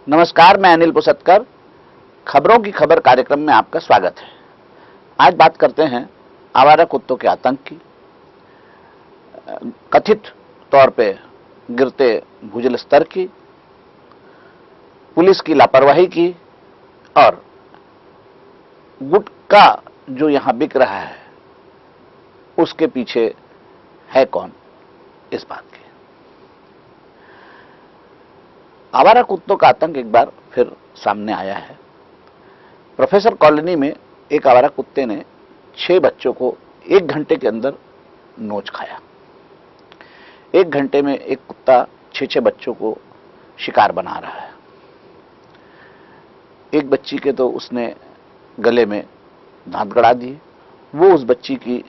नमस्कार, मैं अनिल पुसतकर। खबरों की खबर कार्यक्रम में आपका स्वागत है। आज बात करते हैं आवारा कुत्तों के आतंक की, कथित तौर पे गिरते भूजल स्तर की, पुलिस की लापरवाही की और गुटखा जो यहां बिक रहा है उसके पीछे है कौन, इस बात की। आवारा कुत्तों का आतंक एक बार फिर सामने आया है। प्रोफेसर कॉलोनी में एक आवारा कुत्ते ने 6 बच्चों को 1 घंटे के अंदर नोच खाया। 1 घंटे में एक कुत्ता 6 बच्चों को शिकार बना रहा है। एक बच्ची के तो उसने गले में दांत गड़ा दिए। वो उस बच्ची की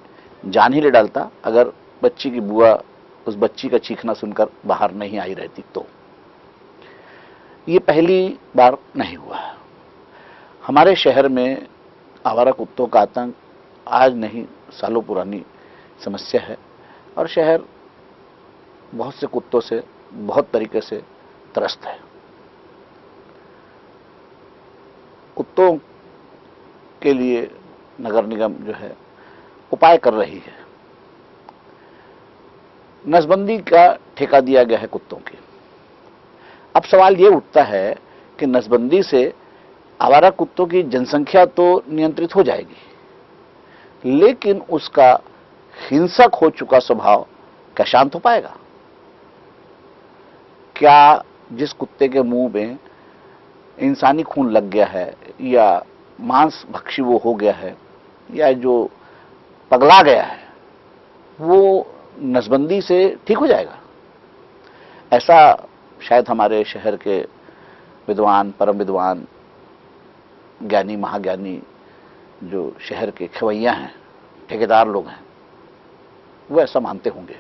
जान ही ले डालता अगर बच्ची की बुआ उस बच्ची का चीखना सुनकर बाहर नहीं आई रहती तो। ये पहली बार नहीं हुआ। हमारे शहर में आवारा कुत्तों का आतंक आज नहीं, सालों पुरानी समस्या है और शहर बहुत से कुत्तों से बहुत तरीके से त्रस्त है। कुत्तों के लिए नगर निगम जो है उपाय कर रही है। नसबंदी का ठेका दिया गया है कुत्तों की। अब सवाल ये उठता है कि नसबंदी से आवारा कुत्तों की जनसंख्या तो नियंत्रित हो जाएगी, लेकिन उसका हिंसक हो चुका स्वभाव क्या शांत हो पाएगा? क्या जिस कुत्ते के मुंह में इंसानी खून लग गया है या मांस भक्षी वो हो गया है या जो पगला गया है वो नसबंदी से ठीक हो जाएगा? ऐसा शायद हमारे शहर के विद्वान, परम विद्वान, ज्ञानी, महाज्ञानी जो शहर के खवैया हैं, ठेकेदार लोग हैं, वो ऐसा मानते होंगे।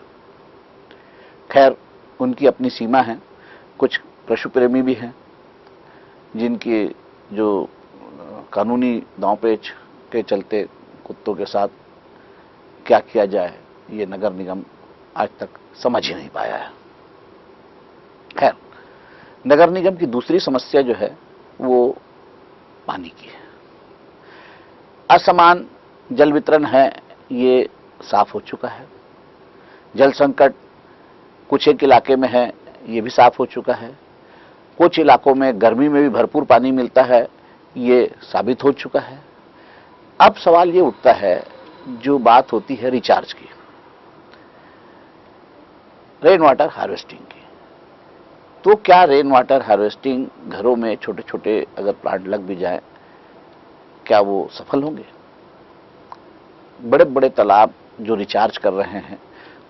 खैर, उनकी अपनी सीमा है। कुछ पशु प्रेमी भी हैं जिनकी जो कानूनी दांवपेच के चलते कुत्तों के साथ क्या किया जाए ये नगर निगम आज तक समझ ही नहीं पाया है। खैर, नगर निगम की दूसरी समस्या जो है वो पानी की है। असमान जल वितरण है, ये साफ हो चुका है। जल संकट कुछ एक इलाके में है, ये भी साफ हो चुका है। कुछ इलाकों में गर्मी में भी भरपूर पानी मिलता है, ये साबित हो चुका है। अब सवाल ये उठता है, जो बात होती है रिचार्ज की, रेन वाटर हार्वेस्टिंग की। तो क्या रेन वाटर हार्वेस्टिंग घरों में छोटे छोटे अगर प्लांट लग भी जाए, क्या वो सफल होंगे? बड़े बड़े तालाब जो रिचार्ज कर रहे हैं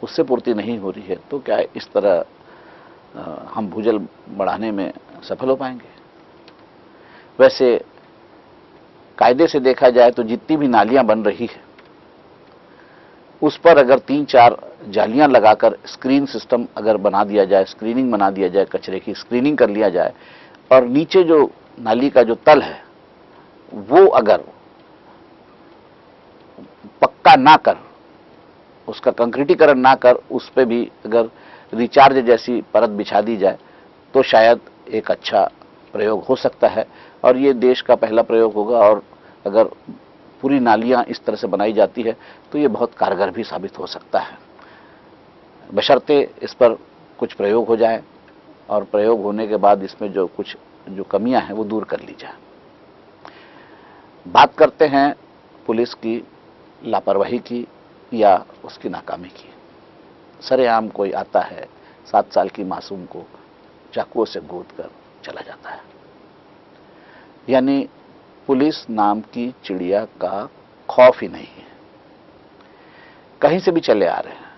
उससे पूर्ति नहीं हो रही है, तो क्या इस तरह हम भूजल बढ़ाने में सफल हो पाएंगे? वैसे कायदे से देखा जाए तो जितनी भी नालियां बन रही है उस पर अगर 3-4 जालियां लगाकर स्क्रीन सिस्टम अगर बना दिया जाए, स्क्रीनिंग बना दिया जाए, कचरे की स्क्रीनिंग कर लिया जाए और नीचे जो नाली का जो तल है वो अगर पक्का ना कर, उसका कंक्रीटीकरण ना कर, उस पर भी अगर रिचार्ज जैसी परत बिछा दी जाए तो शायद एक अच्छा प्रयोग हो सकता है और ये देश का पहला प्रयोग होगा। और अगर पूरी नालियां इस तरह से बनाई जाती है तो ये बहुत कारगर भी साबित हो सकता है, बशर्ते इस पर कुछ प्रयोग हो जाए और प्रयोग होने के बाद इसमें जो कमियां हैं वो दूर कर ली जाए। बात करते हैं पुलिस की लापरवाही की या उसकी नाकामी की। सरेआम कोई आता है, 7 साल की मासूम को चाकुओं से गोद कर चला जाता है। यानी पुलिस नाम की चिड़िया का खौफ ही नहीं है। कहीं से भी चले आ रहे हैं,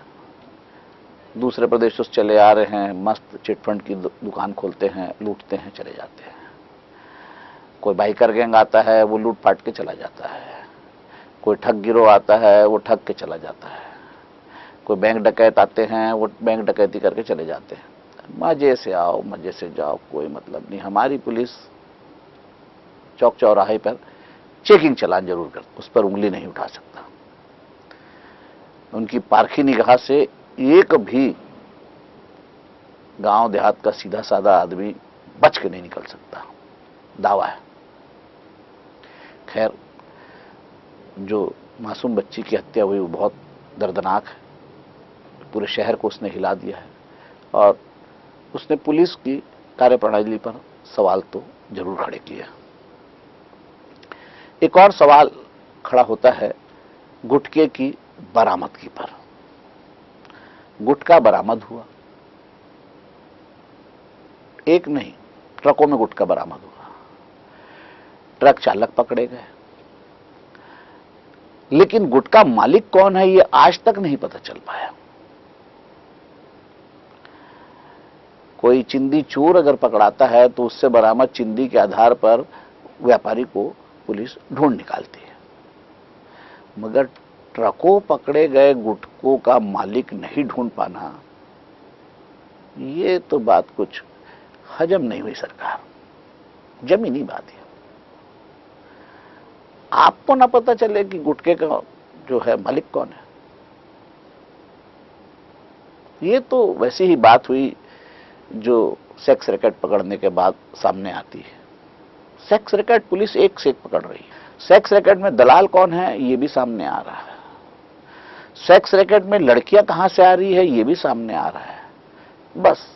दूसरे प्रदेशों से चले आ रहे हैं, मस्त चिटफंड की दुकान खोलते हैं, लूटते हैं, चले जाते हैं। कोई बाइकर गैंग आता है, वो लूट पाट के चला जाता है। कोई ठग गिरोह आता है, वो ठग के चला जाता है। कोई बैंक डकैत आते हैं, वो बैंक डकैती करके चले जाते हैं। मजे से आओ, मजे से जाओ, कोई मतलब नहीं। हमारी पुलिस चौक चौराहे पर चेकिंग चालान जरूर कर, उस पर उंगली नहीं उठा सकता। उनकी पारखी निगाह से एक भी गांव देहात का सीधा साधा आदमी बच के नहीं निकल सकता, दावा है। खैर, जो मासूम बच्ची की हत्या हुई वो बहुत दर्दनाक है, पूरे शहर को उसने हिला दिया है और उसने पुलिस की कार्यप्रणाली पर सवाल तो जरूर खड़े किए। एक और सवाल खड़ा होता है गुटखे की बरामदगी पर। गुटखा बरामद हुआ, एक नहीं ट्रकों में गुटखा बरामद हुआ, ट्रक चालक पकड़े गए, लेकिन गुटखा मालिक कौन है ये आज तक नहीं पता चल पाया। कोई चिंदी चोर अगर पकड़ाता है तो उससे बरामद चिंदी के आधार पर व्यापारी को पुलिस ढूंढ निकालती है, मगर ट्रकों पकड़े गए गुटखों का मालिक नहीं ढूंढ पाना, ये तो बात कुछ हजम नहीं हुई सरकार, जमीनी बात है। आपको ना पता चले कि गुटखे का जो है मालिक कौन है, ये तो वैसी ही बात हुई जो सेक्स रैकेट पकड़ने के बाद सामने आती है। सेक्स रैकेट पुलिस एक से एक पकड़ रही है, सेक्स रैकेट में दलाल कौन है ये भी सामने आ रहा है, सेक्स रैकेट में लड़कियां कहां से आ रही है ये भी सामने आ रहा है। बस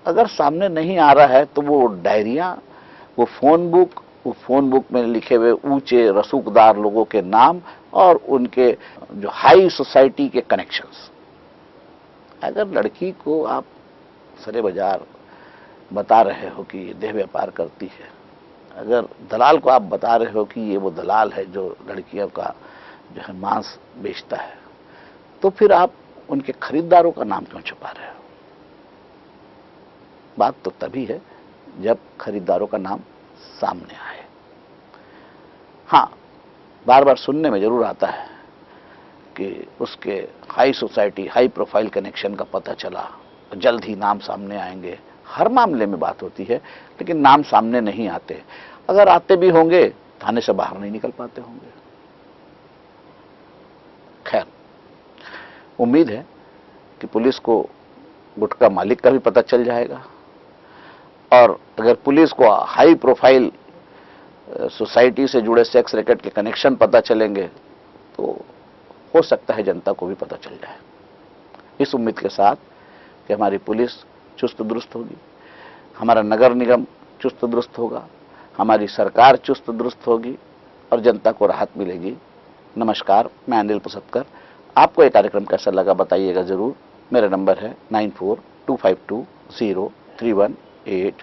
अगर सामने नहीं आ रहा है तो वो डायरियां, वो फोन बुक में लिखे हुए ऊंचे रसूखदार लोगों के नाम और उनके जो हाई सोसाइटी के कनेक्शंस। अगर लड़की को आप सरे बाजार बता रहे हो कि ये देह व्यापार करती है, अगर दलाल को आप बता रहे हो कि ये वो दलाल है जो लड़कियों का जो है मांस बेचता है, तो फिर आप उनके खरीदारों का नाम क्यों छुपा रहे हो? बात तो तभी है जब खरीदारों का नाम सामने आए। हां, बार बार सुनने में जरूर आता है कि उसके high society, high profile connection का पता चला, जल्द ही नाम सामने आएंगे। हर मामले में बात होती है, लेकिन नाम सामने नहीं आते। अगर आते भी होंगे थाने से बाहर नहीं निकल पाते होंगे। खैर, उम्मीद है कि पुलिस को गुटखा मालिक का भी पता चल जाएगा, और अगर पुलिस को हाई प्रोफाइल सोसाइटी से जुड़े सेक्स रैकेट के कनेक्शन पता चलेंगे तो हो सकता है जनता को भी पता चल जाए। इस उम्मीद के साथ कि हमारी पुलिस चुस्त दुरुस्त होगी, हमारा नगर निगम चुस्त दुरुस्त होगा, हमारी सरकार चुस्त दुरुस्त होगी और जनता को राहत मिलेगी। नमस्कार, मैं अनिल पुसतकर। आपको ये कार्यक्रम कैसा लगा बताइएगा जरूर। मेरा नंबर है 9425203188।